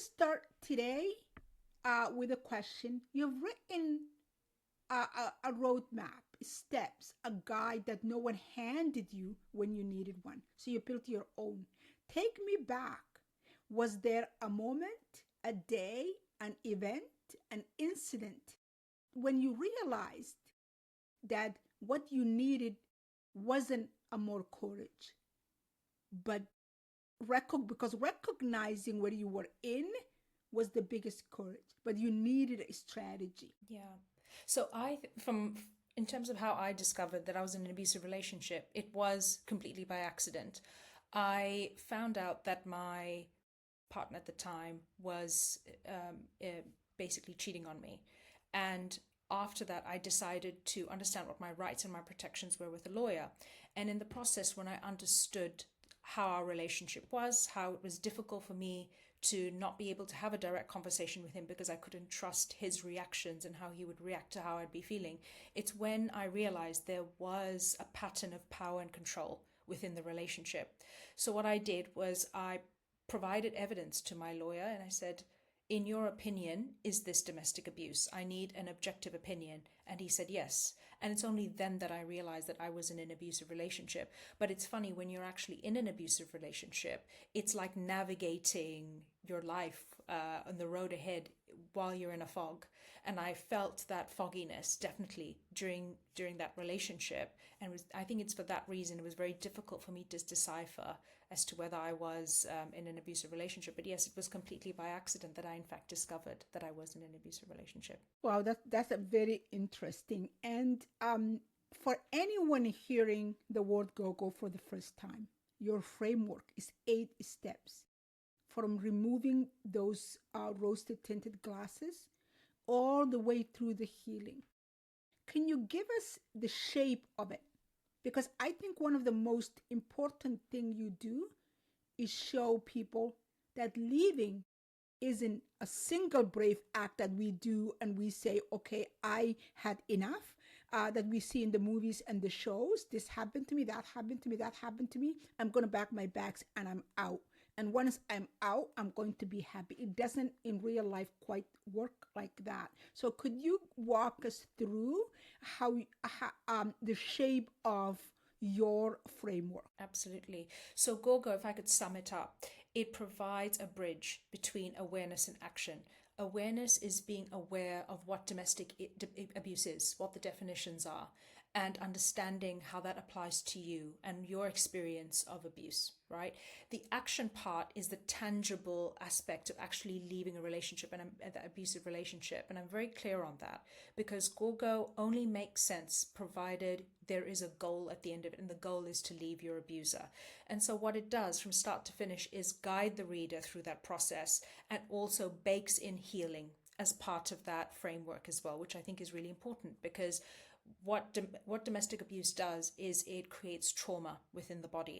to start today with a question. You've written a roadmap, steps, a guide that no one handed you when you needed one. So you built your own. Take me back. Was there a moment, a day, an event, an incident when you realized that what you needed wasn't a more courage, but because recognizing where you were in was the biggest courage, but you needed a strategy. Yeah. So from in terms of how I discovered that I was in an abusive relationship, it was completely by accident. I found out that my partner at the time was basically cheating on me, and after that, I decided to understand what my rights and my protections were with a lawyer. And in the process, when I understood how our relationship was, how it was difficult for me to not be able to have a direct conversation with him because I couldn't trust his reactions and how he would react to how I'd be feeling. It's when I realized there was a pattern of power and control within the relationship. So, what I did was I provided evidence to my lawyer and I said, in your opinion, is this domestic abuse? I need an objective opinion. And he said yes. And it's only then that I realized that I was in an abusive relationship. But it's funny, when you're actually in an abusive relationship, it's like navigating your life on the road ahead while you're in a fog. And I felt that fogginess definitely during that relationship. And I think it's for that reason it was very difficult for me to decipher as to whether I was in an abusive relationship. But yes, it was completely by accident that I, in fact, discovered that I was in an abusive relationship. Wow, that's a very interesting. And for anyone hearing the word go-go for the first time, your framework is 8 steps, from removing those roasted tinted glasses all the way through the healing. Can you give us the shape of it? Because I think one of the most important thing you do is show people that leaving isn't a single brave act that we do and we say, okay, I had enough, that we see in the movies and the shows. This happened to me, that happened to me, that happened to me. I'm going to pack my bags and I'm out. And once I'm out, I'm going to be happy. It doesn't in real life quite work like that. So could you walk us through the shape of your framework? Absolutely. So, GOGO, if I could sum it up, it provides a bridge between awareness and action. Awareness is being aware of what domestic abuse is, what the definitions are, and understanding how that applies to you and your experience of abuse, right? The action part is the tangible aspect of actually leaving a relationship and an abusive relationship. And I'm very clear on that because GOGO only makes sense provided there is a goal at the end of it, and the goal is to leave your abuser. And so, what it does from start to finish is guide the reader through that process and also bakes in healing as part of that framework as well, which I think is really important because what domestic abuse does is it creates trauma within the body,